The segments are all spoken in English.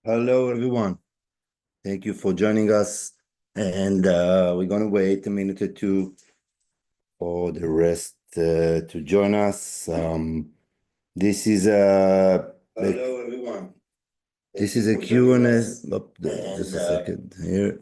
Hello, everyone. Thank you for joining us. And we're going to wait a minute or two for the rest to join us. This is a Hello, everyone. This is a Q&A. Just a second here.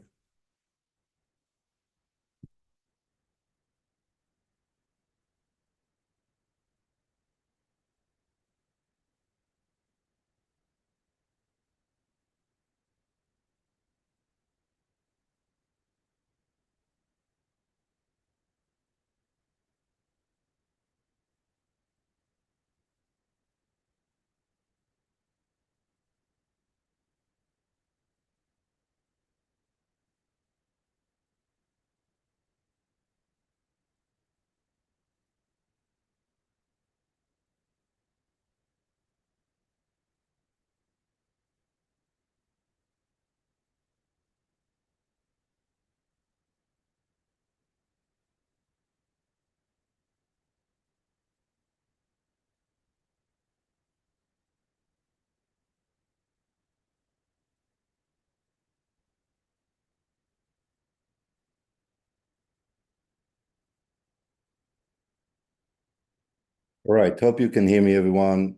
All right. Hope you can hear me, everyone.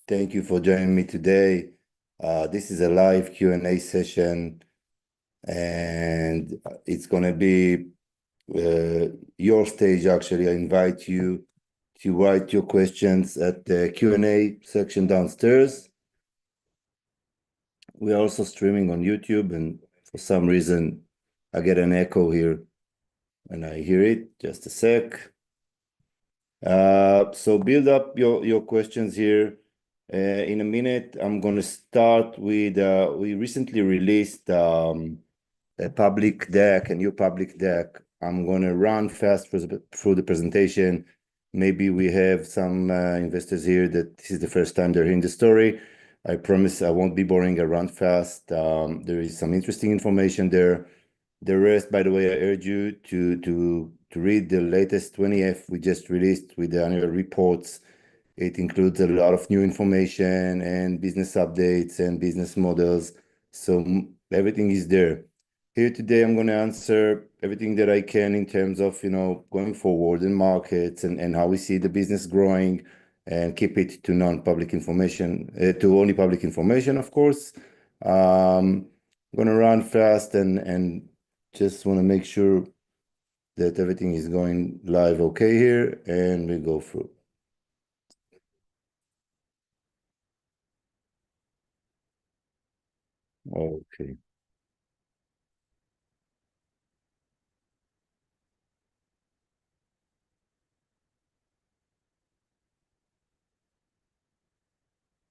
Thank you for joining me today. This is a live Q&A session, and it's going to be your stage. Actually, I invite you to write your questions at the Q&A section downstairs. We are also streaming on YouTube, and for some reason, I get an echo here when I hear it. Just a sec. So build up your questions here. In a minute, I'm going to start with, we recently released a public deck, a new public deck. I'm going to run fast through the presentation. Maybe we have some investors here that this is the first time they're hearing the story. I promise I won't be boring. I run fast. There is some interesting information there. The rest, by the way, I urge you to read the latest 20F we just released with the annual reports. It includes a lot of new information and business updates and business models. So everything is there. Here today, I'm going to answer everything that I can in terms of, going forward in markets and how we see the business growing, and keep it to non-public information, to only public information, of course. I'm going to run fast and just want to make sure that everything is going live okay here, and we go through. Okay.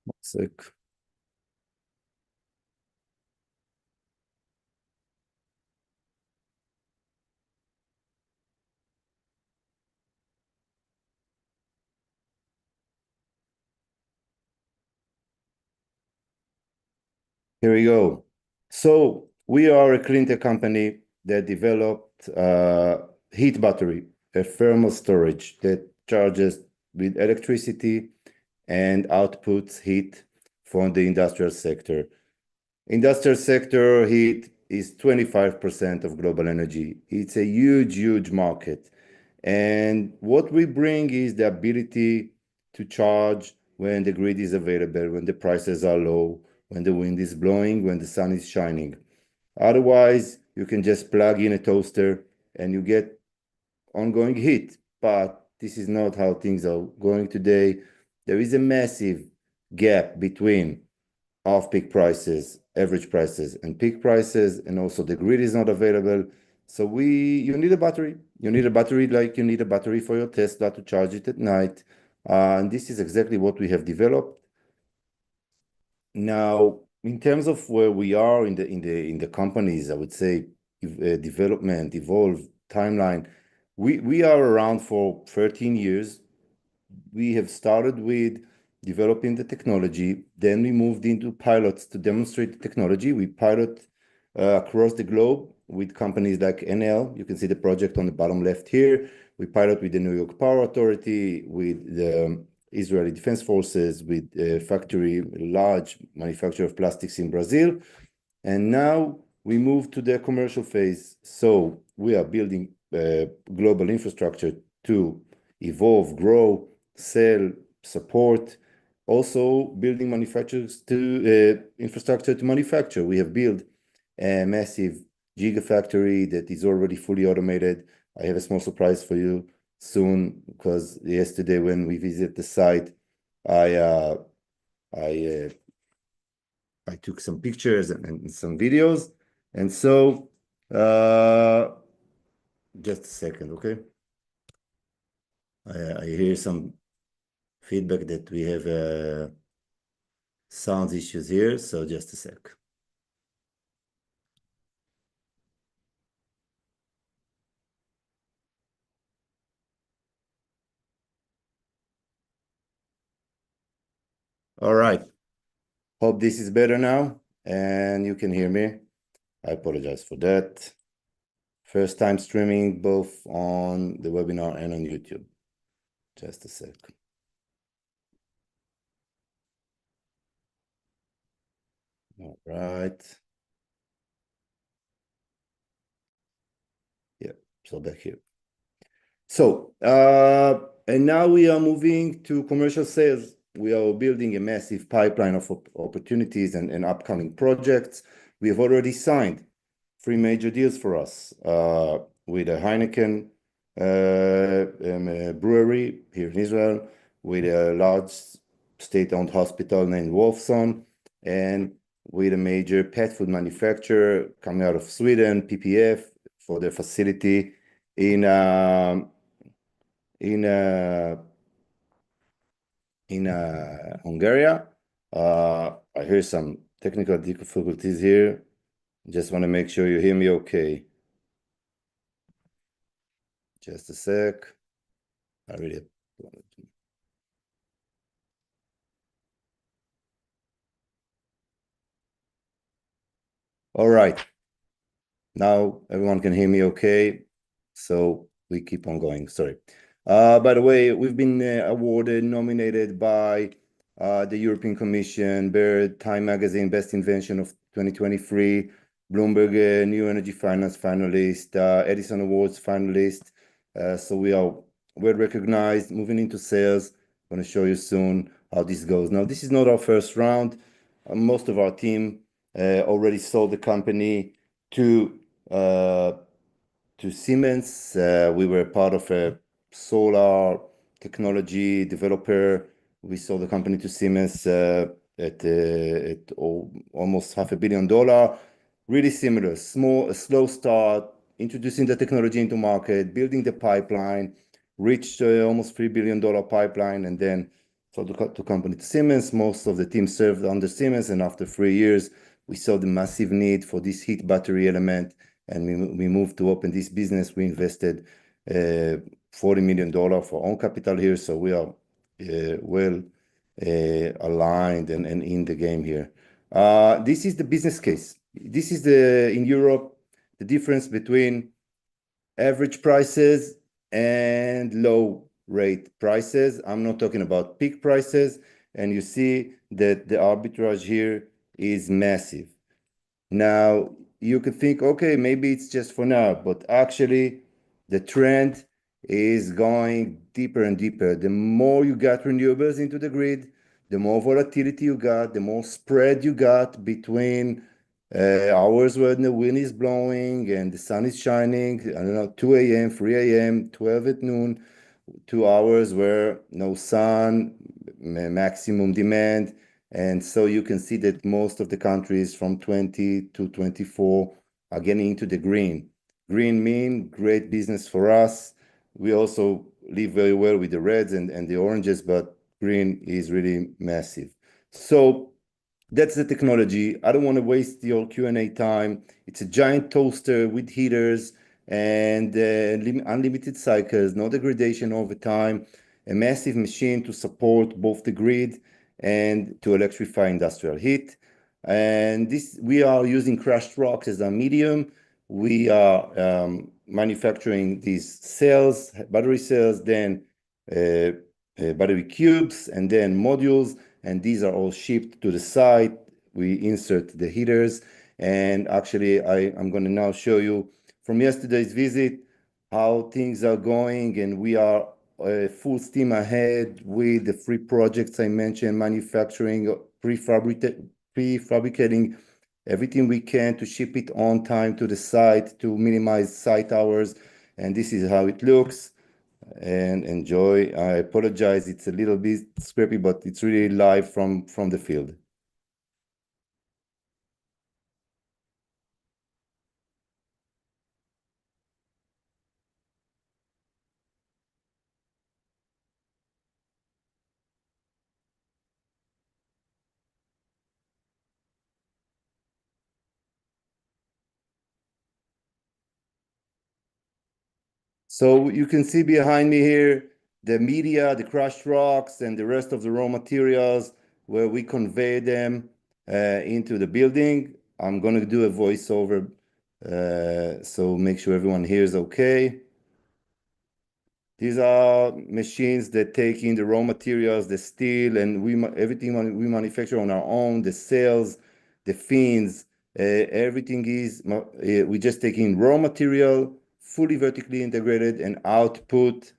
One sec. Here we go. So we are a clean tech company that developed heat battery, a thermal storage that charges with electricity and outputs heat from the industrial sector. Industrial sector heat is 25% of global energy. It's a huge, huge market. And what we bring is the ability to charge when the grid is available, when the prices are low, when the wind is blowing, when the sun is shining. Otherwise, you can just plug in a toaster and you get ongoing heat. But this is not how things are going today. There is a massive gap between off-peak prices, average prices, and peak prices, and also the grid is not available. So you need a battery. You need a battery like you need a battery for your Tesla to charge it at night. And this is exactly what we have developed. Now, in terms of where we are in the companies, I would say development, evolve, timeline, we are around for 13 years. We have started with developing the technology. Then we moved into pilots to demonstrate the technology. We pilot across the globe with companies like NL. You can see the project on the bottom left here. We pilot with the New York Power Authority, with the Israeli Defense Forces, with a factory, a large manufacturer of plastics in Brazil. And now we move to the commercial phase. So we are building global infrastructure to evolve, grow, sell, support. Also building manufacturers to infrastructure to manufacture. We have built a massive gigafactory that is already fully automated. I have a small surprise for you soon, because yesterday when we visited the site, I took some pictures and some videos. And so, just a second, okay? I hear some feedback that we have sound issues here, so just a sec. All right. Hope this is better now and you can hear me. I apologize for that. First time streaming both on the webinar and on YouTube. Just a sec. All right. Yeah, so back here. So, and now we are moving to commercial sales. We are building a massive pipeline of opportunities and upcoming projects. We have already signed 3 major deals for us with a Heineken brewery here in Israel, with a large state-owned hospital named Wolfson, and with a major pet food manufacturer coming out of Sweden, PPF, for their facility in Hungary. I hear some technical difficulties here. Just want to make sure you hear me okay. Just a sec. I really. All right. Now everyone can hear me okay. So we keep on going. Sorry. By the way, we've been nominated by the European Commission, Baird, Time Magazine, Best Invention of 2023, Bloomberg New Energy Finance finalist, Edison Awards finalist. So we are well recognized, moving into sales. I'm going to show you soon how this goes. Now, this is not our first round. Most of our team already sold the company to Siemens. We were part of a solar technology developer. We sold the company to Siemens at almost $500 million. Really similar, a slow start, introducing the technology into market, building the pipeline, reached almost $3 billion pipeline, and then sold the company to Siemens. Most of the team served under Siemens, and after 3 years, we saw the massive need for this heat battery element, and we moved to open this business. We invested $40 million for own capital here, so we are well aligned and in the game here. This is the business case. This is in Europe, the difference between average prices and low rate prices. I'm not talking about peak prices, and you see that the arbitrage here is massive. Now, you could think, okay, maybe it's just for now, but actually the trend is going deeper and deeper. The more you got renewables into the grid, the more volatility you got, the more spread you got between hours when the wind is blowing and the sun is shining, I don't know, 2 a.m., 3 a.m., 12 at noon, 2 hours where no sun, maximum demand. And so you can see that most of the countries from 20 to 24 are getting into the green. Green mean great business for us. We also live very well with the reds and the oranges, but green is really massive. So that's the technology. I don't want to waste your Q&A time. It's a giant toaster with heaters and unlimited cycles, no degradation over time, a massive machine to support both the grid and to electrify industrial heat. And this, we are using crushed rocks as a medium. We are manufacturing these cells, battery cells, then battery cubes and then modules, and these are all shipped to the site. We insert the heaters, and actually I'm going to now show you from yesterday's visit how things are going, and we are full steam ahead with the three projects I mentioned: manufacturing, prefabricating everything we can to ship it on time to the site to minimize site hours. And this is how it looks. And enjoy. I apologize, it's a little bit scrappy, but it's really live from the field. So you can see behind me here the media, the crushed rocks, and the rest of the raw materials where we convey them into the building. I'm going to do a voiceover, so make sure everyone hears okay. These are machines that take in the raw materials, the steel, and everything we manufacture on our own, the cells, the fins, everything is, we just take in raw material, fully vertically integrated, and output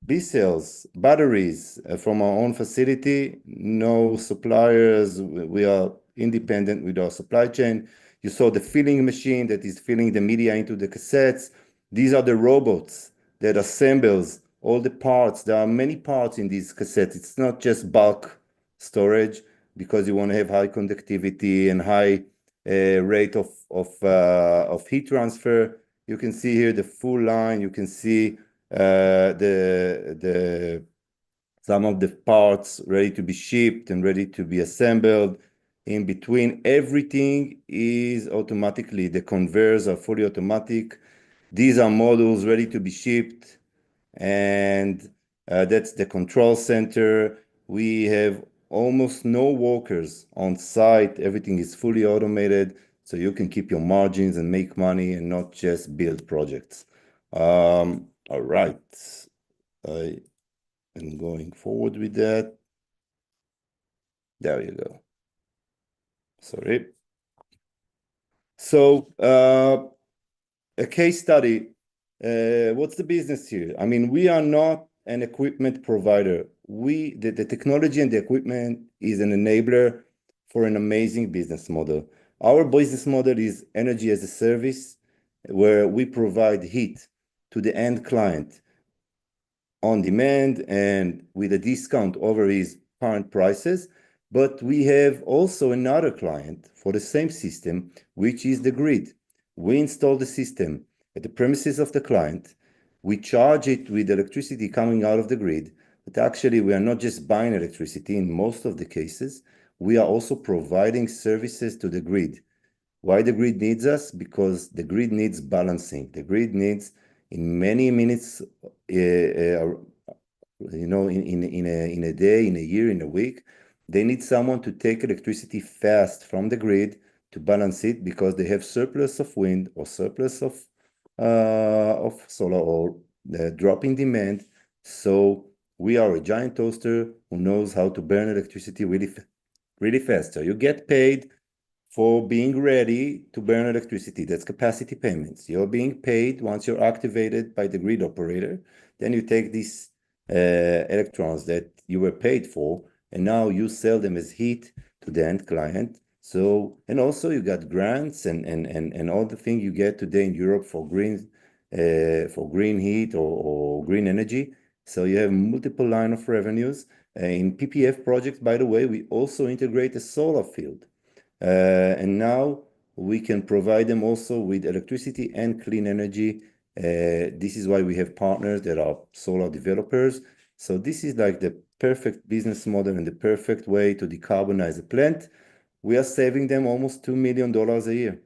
B cells, batteries from our own facility, no suppliers. We are independent with our supply chain. You saw the filling machine that is filling the media into the cassettes. These are the robots that assembles all the parts. There are many parts in these cassettes. It's not just bulk storage because you want to have high conductivity and high rate of heat transfer. You can see here the full line. You can see the some of the parts ready to be shipped and ready to be assembled. In between, everything is automatically, the conveyors are fully automatic. These are models ready to be shipped, and that's the control center. We have almost no workers on site. Everything is fully automated, so you can keep your margins and make money and not just build projects. All right. I am going forward with that. There you go. Sorry. So, a case study. What's the business here? I mean, we are not an equipment provider. The technology and the equipment is an enabler for an amazing business model. Our business model is energy as a service, where we provide heat to the end client on demand and with a discount over his current prices. But we have also another client for the same system, which is the grid. We install the system at the premises of the client. We charge it with electricity coming out of the grid, but actually we are not just buying electricity in most of the cases. We are also providing services to the grid. Why the grid needs us? Because the grid needs balancing. The grid needs in many minutes, in a day, in a year, in a week, they need someone to take electricity fast from the grid to balance it because they have surplus of wind or surplus of solar or drop in demand. So we are a giant toaster who knows how to burn electricity really fast. So you get paid for being ready to burn electricity. That's capacity payments. You're being paid once you're activated by the grid operator. Then you take these electrons that you were paid for, and now you sell them as heat to the end client. So, and also you got grants and all the things you get today in Europe for green heat or green energy. So you have multiple line of revenues. In PPF projects, by the way, we also integrate a solar field. And now we can provide them also with electricity and clean energy. This is why we have partners that are solar developers. So this is like the perfect business model and the perfect way to decarbonize a plant. We are saving them almost $2 million a year.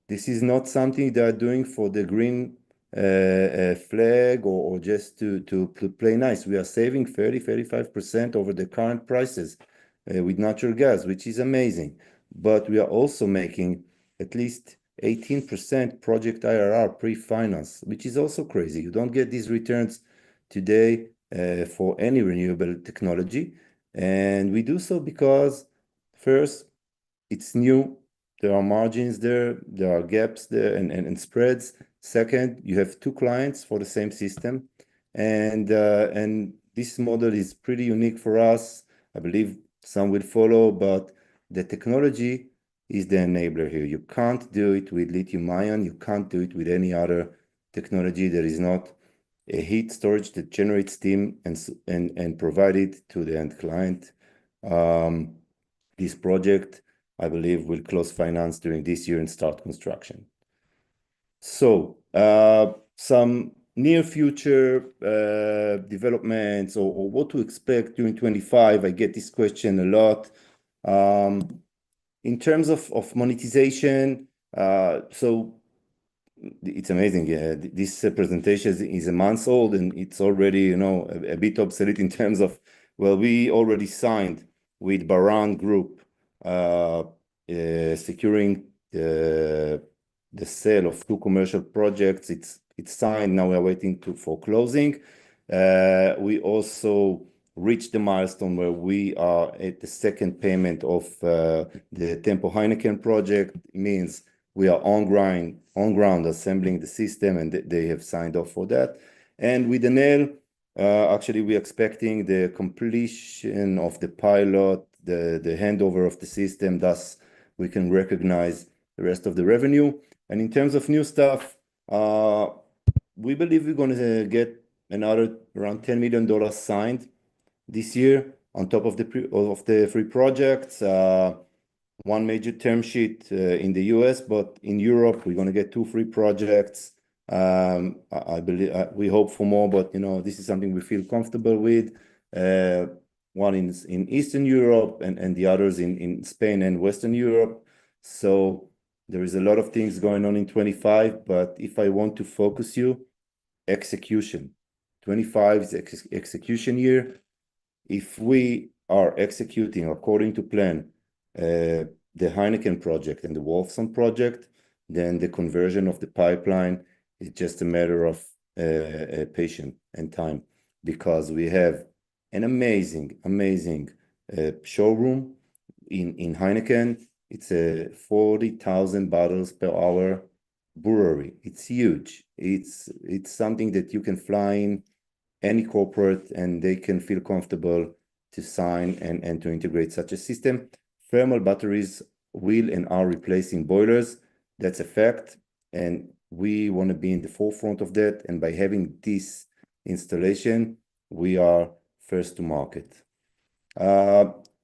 This is not something they are doing for the green flag or just to play nice. We are saving 35% over the current prices with natural gas, which is amazing. But we are also making at least 18% project IRR pre-finance, which is also crazy. You don't get these returns today for any renewable technology. And we do so because, first, it's new. There are margins there are gaps there and spreads. Second, you have two clients for the same system. And this model is pretty unique for us. I believe some will follow, but the technology is the enabler here. You can't do it with lithium ion. You can't do it with any other technology that is not a heat storage that generates steam and provide it to the end client. This project, I believe, will close finance during this year and start construction. So some near future developments or what to expect during 25. I get this question a lot. In terms of monetization, so it's amazing. This presentation is a month old and it's already, a bit obsolete in terms of, well, we already signed with Baran Group, securing the sale of two commercial projects. It's signed. Now we are waiting for closing. We also reached the milestone where we are at the second payment of the Tempo Heineken project. It means we are on ground assembling the system, and they have signed off for that. And with the nail, actually, we're expecting the completion of the pilot, the handover of the system. Thus, we can recognize the rest of the revenue. And in terms of new stuff, we believe we're going to get another around $10 million signed this year on top of the three projects. One major term sheet in the US, but in Europe, we're going to get 2 free projects. I believe we hope for more, but this is something we feel comfortable with. One in Eastern Europe and the others in Spain and Western Europe. So there is a lot of things going on in 25, but if I want to focus you, execution. 25 is execution year. If we are executing according to plan, the Heineken project and the Wolfson project, then the conversion of the pipeline is just a matter of patience and time, because we have an amazing showroom in Heineken. It's a 40,000 bottles per hour brewery. It's huge. It's something that you can fly in any corporate and they can feel comfortable to sign and to integrate such a system. Thermal batteries will and are replacing boilers. That's a fact. And we want to be in the forefront of that. And by having this installation, we are first to market.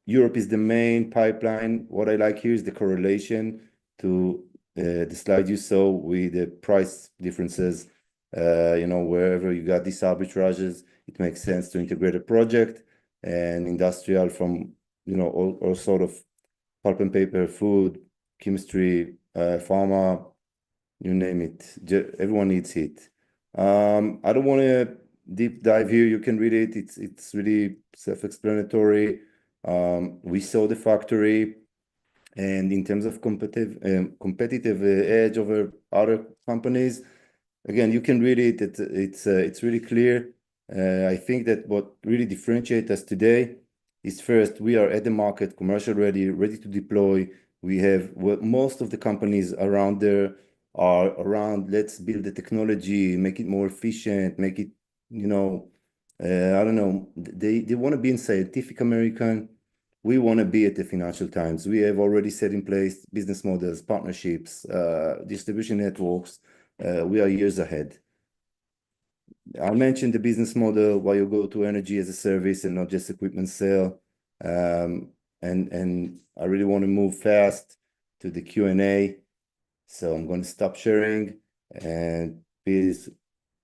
Europe is the main pipeline. What I like here is the correlation to the slide you saw with the price differences. Wherever you got these arbitrages, it makes sense to integrate a project. And industrial from, all sort of pulp and paper, food, chemistry, pharma, you name it. Everyone needs heat. I don't want to deep dive here. You can read it. It's really self-explanatory. We saw the factory, and in terms of competitive edge over other companies, again, you can read it. It's really clear. I think that what really differentiates us today is, first, we are at the market, commercial ready to deploy. We have most of the companies around there are around, let's build the technology, make it more efficient, make it, I don't know, they want to be in Scientific American. We want to be at the Financial Times. We have already set in place business models, partnerships, distribution networks. We are years ahead. I mentioned the business model, why you go to energy as a service and not just equipment sale. And I really want to move fast to the Q&A. So I'm going to stop sharing. And please,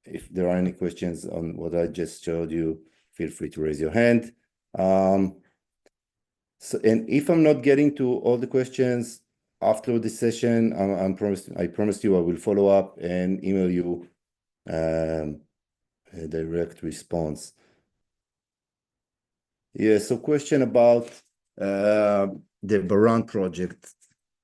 if there are any questions on what I just showed you, feel free to raise your hand. And if I'm not getting to all the questions after the session, I promised you I will follow up and email you a direct response. Yeah, so question about the Baran project.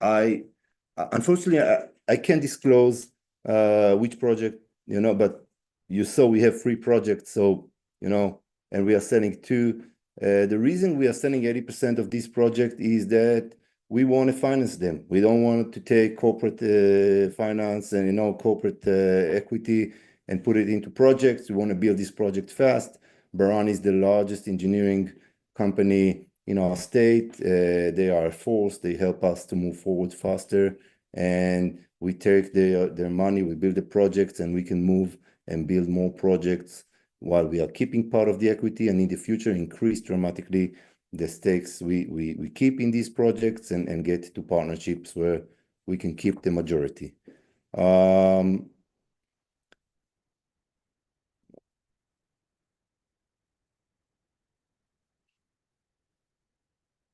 Unfortunately, I can't disclose which project, but you saw we have 3 projects. So, and we are selling two. The reason we are selling 80% of this project is that we want to finance them. We don't want to take corporate finance and corporate equity and put it into projects. We want to build this project fast. Baran is the largest engineering company in our state. They are a force. They help us to move forward faster, and we take their money, we build the projects, and we can move and build more projects while we are keeping part of the equity, and in the future increase dramatically the stakes we keep in these projects and get to partnerships where we can keep the majority.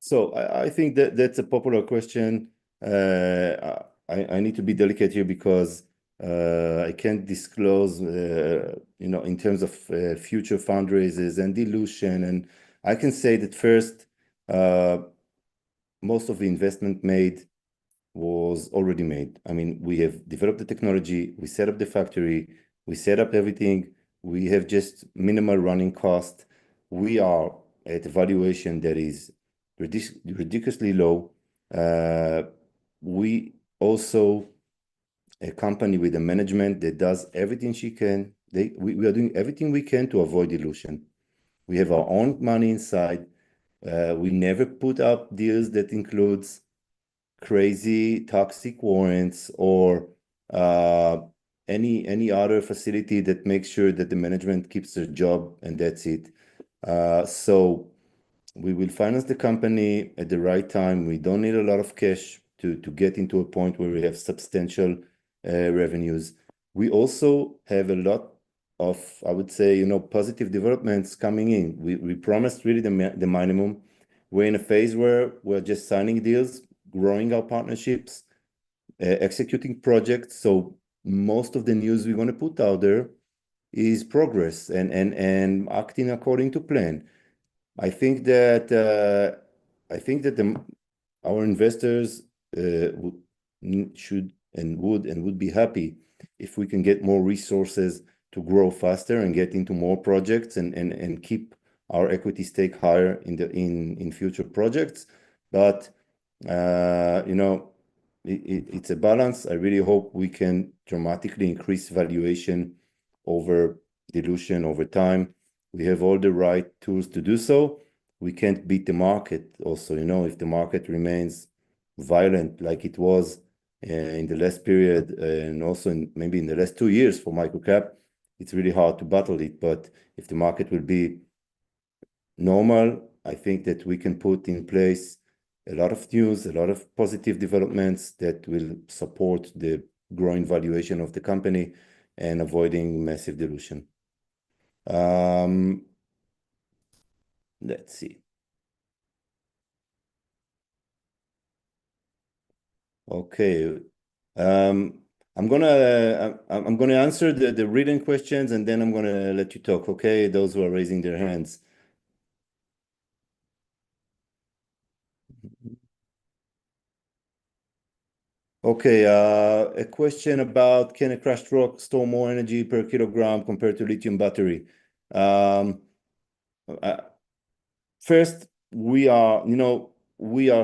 So I think that that's a popular question. I need to be delicate here because I can't disclose, in terms of future fundraisers and dilution. And I can say that first, most of the investment made was already made. I mean, we have developed the technology, we set up the factory, we set up everything, we have just minimal running cost. We are at a valuation that is ridiculously low. We also a company with a management that does everything she can. We are doing everything we can to avoid dilution. We have our own money inside. We never put up deals that includes crazy toxic warrants or any other facility that makes sure that the management keeps their job and that's it. So we will finance the company at the right time. We don't need a lot of cash to get into a point where we have substantial revenues. We also have a lot of, I would say, positive developments coming in. We promised really the minimum. We're in a phase where we're just signing deals, growing our partnerships, executing projects. So most of the news we're going to put out there is progress and acting according to plan. I think that our investors should and would be happy if we can get more resources to grow faster and get into more projects and keep our equity stake higher in future projects. But it's a balance. I really hope we can dramatically increase valuation over dilution over time. We have all the right tools to do so. We can't beat the market also, if the market remains violent like it was in the last period and also maybe in the last 2 years for microcap, it's really hard to battle it. But if the market will be normal, I think that we can put in place a lot of news, a lot of positive developments that will support the growing valuation of the company and avoiding massive dilution. Let's see. Okay. I'm gonna answer the written questions and then I'm gonna let you talk, okay? Those who are raising their hands. Okay, a question about, can a crushed rock store more energy per kilogram compared to lithium battery? First, we are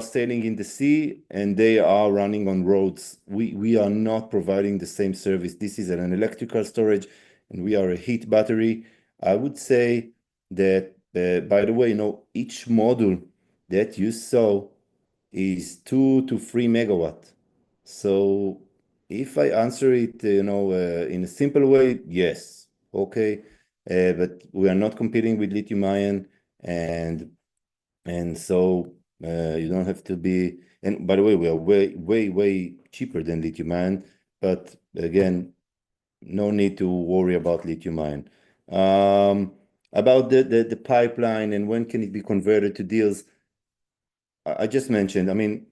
sailing in the sea and they are running on roads. We are not providing the same service. This is an electrical storage and we are a heat battery. I would say that, by the way, each module that you saw is 2 to 3 megawatt. So if I answer it, in a simple way, yes, okay. But we are not competing with lithium ion, and so you don't have to be. And by the way, we are way cheaper than lithium ion. But again, no need to worry about lithium ion. About the pipeline and when can it be converted to deals? I just mentioned. I mean,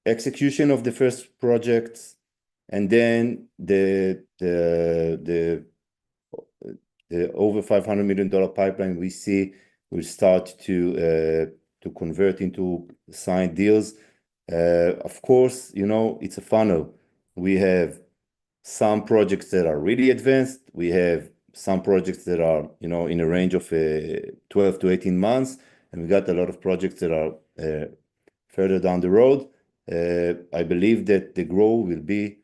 execution of the first projects, and then the over $500 million pipeline we see will start to convert into signed deals. Of course, it's a funnel. We have some projects that are really advanced. We have some projects that are, in a range of 12 to 18 months, and we got a lot of projects that are further down the road. I believe that the growth will be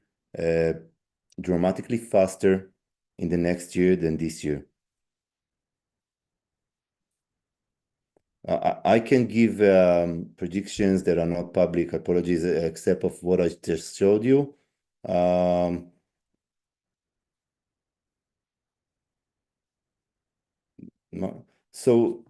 dramatically faster in the next year than this year. I can give predictions that are not public, apologies, except of what I just showed you. So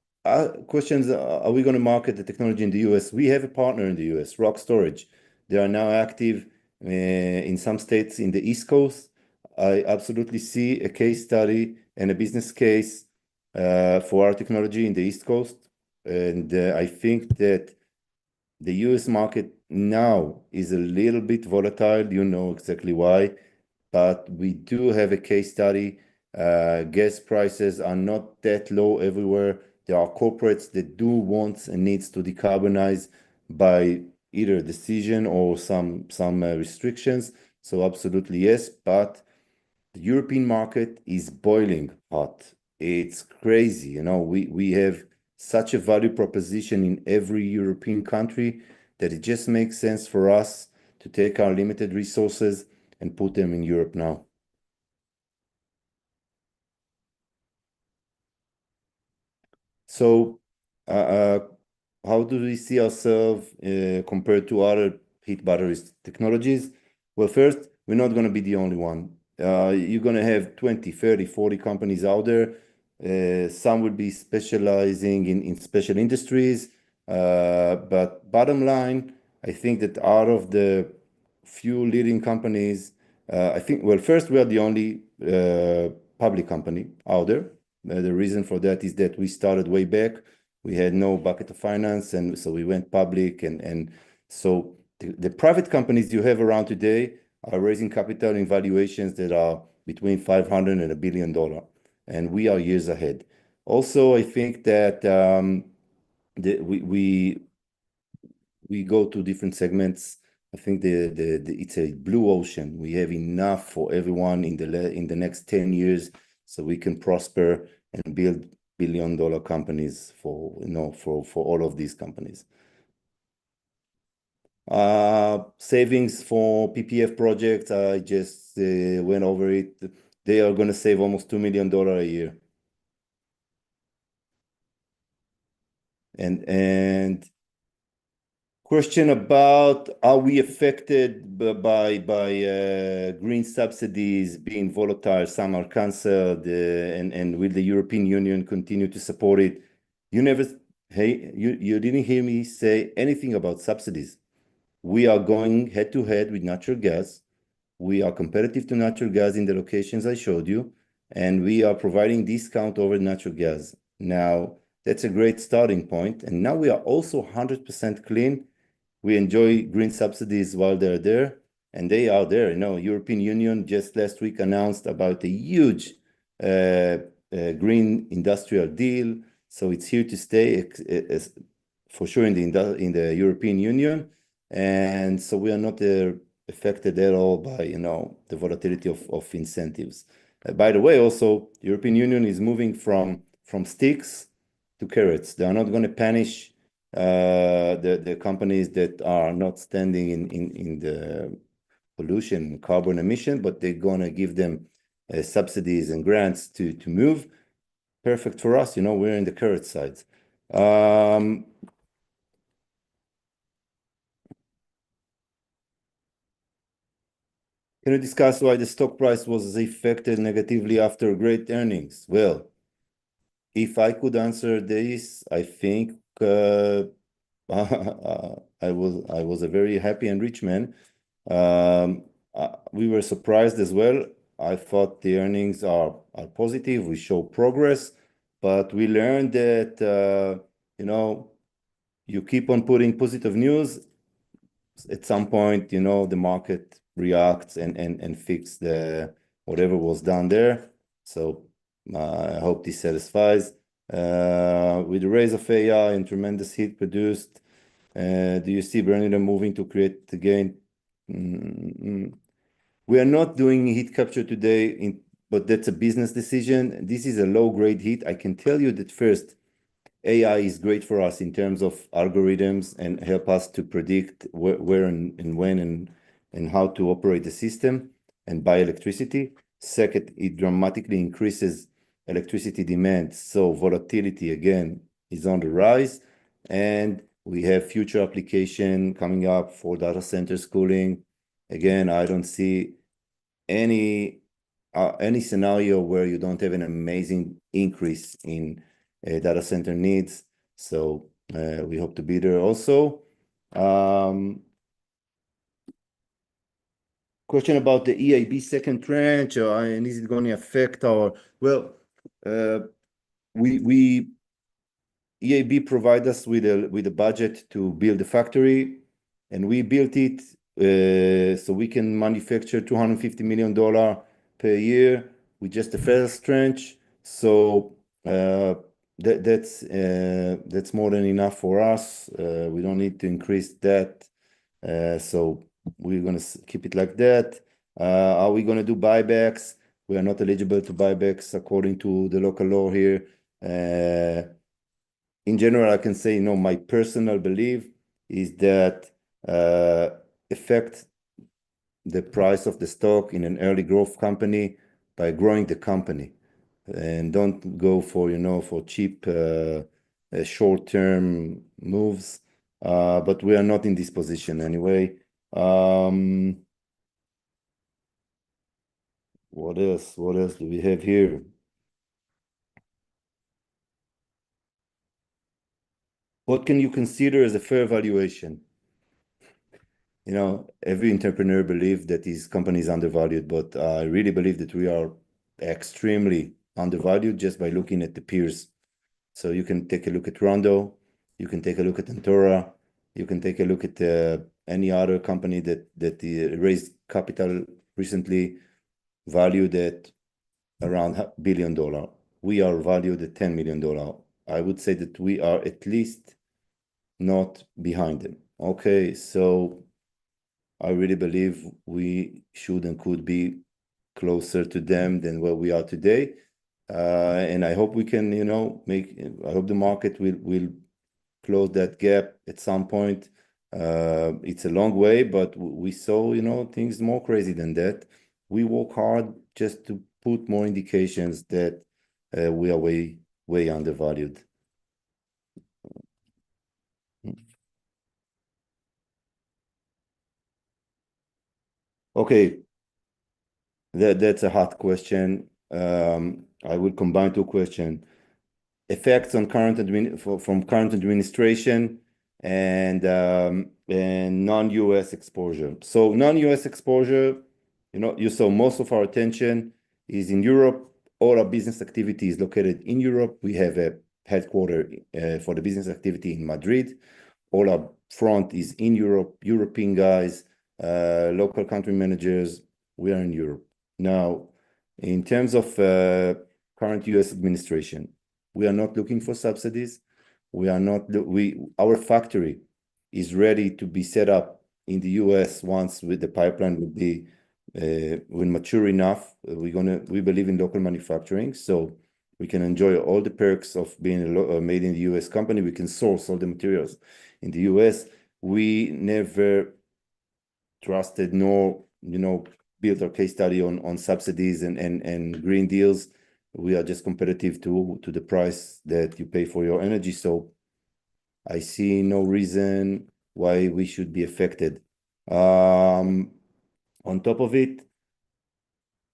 questions, are we going to market the technology in the US? We have a partner in the US, Rock Storage. They are now active in some states in the East Coast. I absolutely see a case study and a business case for our technology in the East Coast. And I think that the US market now is a little bit volatile. You know exactly why. But we do have a case study. Gas prices are not that low everywhere. There are corporates that do want and needs to decarbonize by either decision or some restrictions. So absolutely yes, but the European market is boiling hot. It's crazy. We have such a value proposition in every European country that it just makes sense for us to take our limited resources and put them in Europe now. So, how do we see ourselves compared to other heat batteries technologies? Well, first, we're not going to be the only one. You're going to have 20, 30, 40 companies out there. Some will be specializing in special industries. But bottom line, I think that out of the few leading companies, well, first, we are the only public company out there. The reason for that is that we started way back. We had no bucket of finance, and so we went public. And so the private companies you have around today are raising capital in valuations that are between $500 and $1 billion. And we are years ahead. Also, I think that we go to different segments. I think it's a blue ocean. We have enough for everyone in the next 10 years, so we can prosper and build billion-dollar companies for all of these companies. Savings for PPF projects, I just went over it. They are going to save almost $2 million a year. And question about, are we affected by green subsidies being volatile? Some are canceled, and will the European Union continue to support it? You didn't hear me say anything about subsidies. We are going head to head with natural gas. We are competitive to natural gas in the locations I showed you, and we are providing discount over natural gas. Now, that's a great starting point. And now we are also 100% clean. We enjoy green subsidies while they're there, and they are there. European Union just last week announced about a huge green industrial deal. So it's here to stay, for sure, in the European Union. And so we are not affected at all by the volatility of incentives. By the way, also, the European Union is moving from sticks to carrots. They are not going to punish the companies that are not standing in the pollution, carbon emission, but they're going to give them subsidies and grants to move. Perfect for us. We're in the carrot side. Can you discuss why the stock price was affected negatively after great earnings? Well, if I could answer this, I think I was a very happy and rich man. We were surprised as well. I thought the earnings are positive. We show progress, but we learned that you keep on putting positive news. At some point, the market reacts and fix whatever was done there. So I hope this satisfies. With the rise of AI and tremendous heat produced, do you see Brenmiller moving to create again? We are not doing heat capture today but that's a business decision. This is a low-grade hit. I can tell you that first, AI is great for us in terms of algorithms and help us to predict where and when and how to operate the system and buy electricity. Second, it dramatically increases electricity demand. So volatility, again, is on the rise. And we have future application coming up for data centers cooling. Again, I don't see any scenario where you don't have an amazing increase in data center needs. So we hope to be there also. Question about the EIB second tranche, and is it going to affect our, well, we EIB provide us with a budget to build the factory, and we built it so we can manufacture $250 million per year with just the first tranche. So that's more than enough for us. We don't need to increase that. So we're going to keep it like that. Are we going to do buybacks? We are not eligible to buybacks according to the local law here. In general, I can say, my personal belief is that affect the price of the stock in an early growth company by growing the company, and don't go for, for cheap short-term moves. But we are not in this position anyway. What else? What else do we have here? What can you consider as a fair valuation? Every entrepreneur believes that his company is undervalued, but I really believe that we are extremely undervalued just by looking at the peers. So you can take a look at Rondo, you can take a look at Antora, you can take a look at any other company that raised capital recently, valued at around $1 billion. We are valued at $10 million. I would say that we are at least not behind them. Okay, so I really believe we should and could be closer to them than where we are today. And I hope we can, I hope the market will close that gap at some point. It's a long way, but we saw, things more crazy than that. We work hard just to put more indications that we are way, way undervalued. Okay, that's a hot question. I will combine two questions. Effects on from current administration and non-US exposure. So non-US exposure, you saw most of our attention is in Europe. All our business activity is located in Europe. We have a headquarters for the business activity in Madrid. All our front is in Europe, European guys, local country managers. We are in Europe. Now, in terms of current US administration, we are not looking for subsidies. Our factory is ready to be set up in the US once with the pipeline will mature enough. We believe in local manufacturing, so we can enjoy all the perks of being a made in the US company. We can source all the materials in the US. We never trusted nor, built our case study on subsidies and green deals. We are just competitive to the price that you pay for your energy. So I see no reason why we should be affected. On top of it,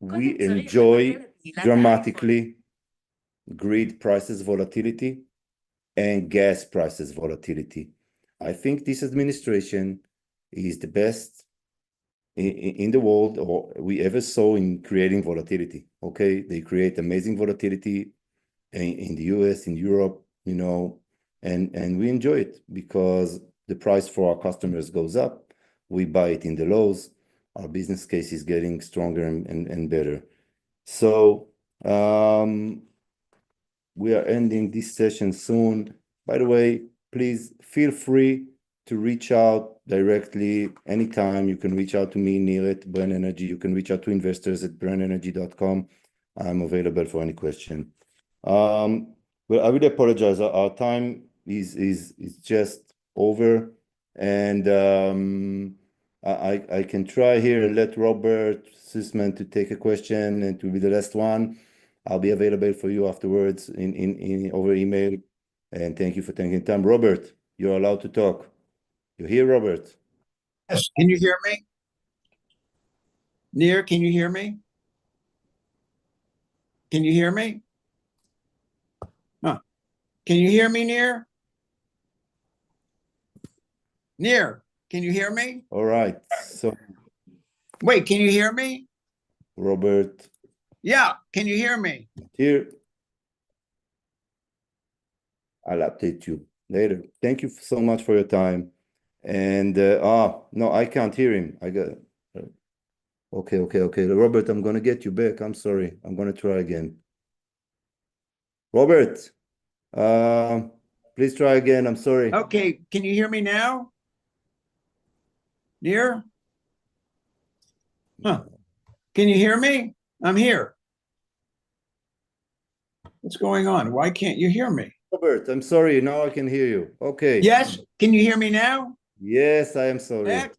we enjoy dramatically grid prices volatility and gas prices volatility. I think this administration is the best in the world or we ever saw in creating volatility. Okay, they create amazing volatility in the US, in Europe, and we enjoy it because the price for our customers goes up. We buy it in the lows. Our business case is getting stronger and better. So we are ending this session soon. By the way, please feel free to reach out directly anytime. You can reach out to me, Nir at Bren Energy. You can reach out to investors at brenenergy.com. I'm available for any question. Well, I really apologize. Our time is just over, and I can try here and let Robert Sussman to take a question and to be the last one. I'll be available for you afterwards in over email. And thank you for taking time. Robert, you're allowed to talk. You hear, Robert? Yes, can you hear me? Nir, can you hear me? Can you hear me? Huh. Can you hear me, Nir? Nir, can you hear me? All right. So, Wait, can you hear me? Robert, Yeah, can you hear me? here. I'll update you later. Thank you so much for your time. And no, I can't hear him. I got okay. Robert, I'm gonna get you back. I'm sorry. I'm gonna try again. Robert, please try again. I'm sorry. Okay, can you hear me now? Nir? Huh. Can you hear me? I'm here. What's going on? Why can't you hear me? Robert, I'm sorry. Now I can hear you. Okay. Yes, can you hear me now? Yes, I am sorry.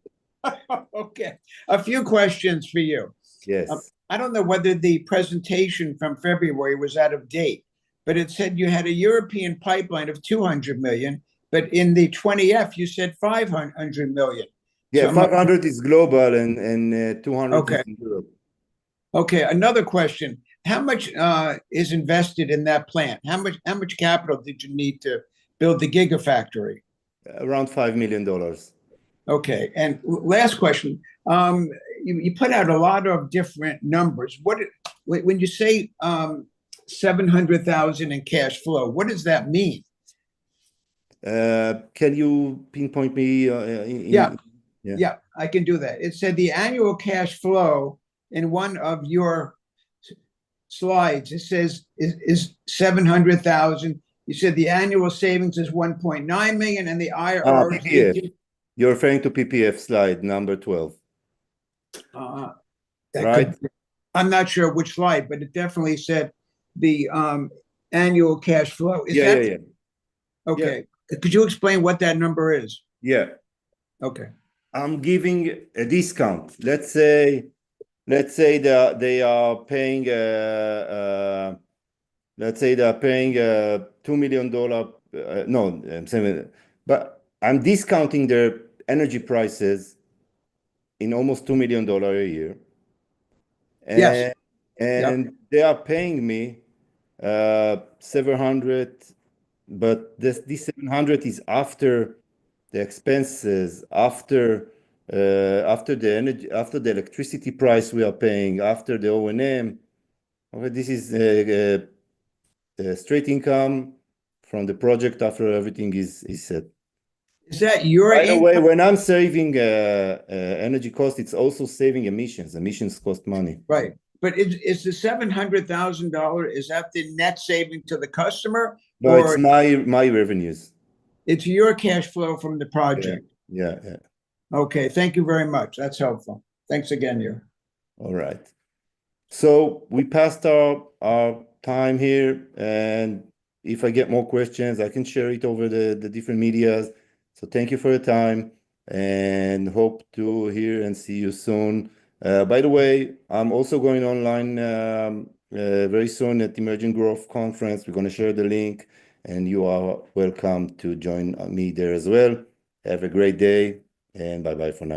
Okay, a few questions for you. Yes. I don't know whether the presentation from February was out of date, but it said you had a European pipeline of 200 million, but in the 20F you said 500 million. Yeah, So 500 is global and 200 is okay. in Europe. Okay, another question. How much is invested in that plant? How much capital did you need to build the gigafactory? Around $5 million. Okay, and last question. You put out a lot of different numbers. When you say 700,000 in cash flow, what does that mean? Can you pinpoint me? Yeah, I can do that. It said the annual cash flow in one of your slides. It says is 700,000. You said the annual savings is 1.9 million, and the IRR is PPF. 18. You're referring to PPF slide number 12. Right? I'm not sure which slide, but it definitely said the annual cash flow. Is that Yeah. okay? Could you explain what that number is? Yeah. Okay. I'm giving a discount. Let's say that they are paying let's say they are paying $2 million. No, I'm saying, but I'm discounting their energy prices in almost $2 million a year. Yes. And they are paying me 700, but this 700 is after the expenses, after the energy, after the electricity price we are paying, after the O&M. Okay, this is straight income from the project after everything is set. Is that your By the way, income? when I'm saving energy cost, it's also saving emissions. Emissions cost money. Right. But is the $700,000, is that the net saving to the customer, No, it's or my revenues. it's your cash flow from the project? Yeah. Okay. Thank you very much. That's helpful. Thanks again, you. All right. So we passed our time here, and if I get more questions, I can share it over the different medias. So thank you for your time, and hope to hear and see you soon. By the way, I'm also going online very soon at Emerging Growth Conference. We're going to share the link, and you are welcome to join me there as well. Have a great day, and bye-bye for now.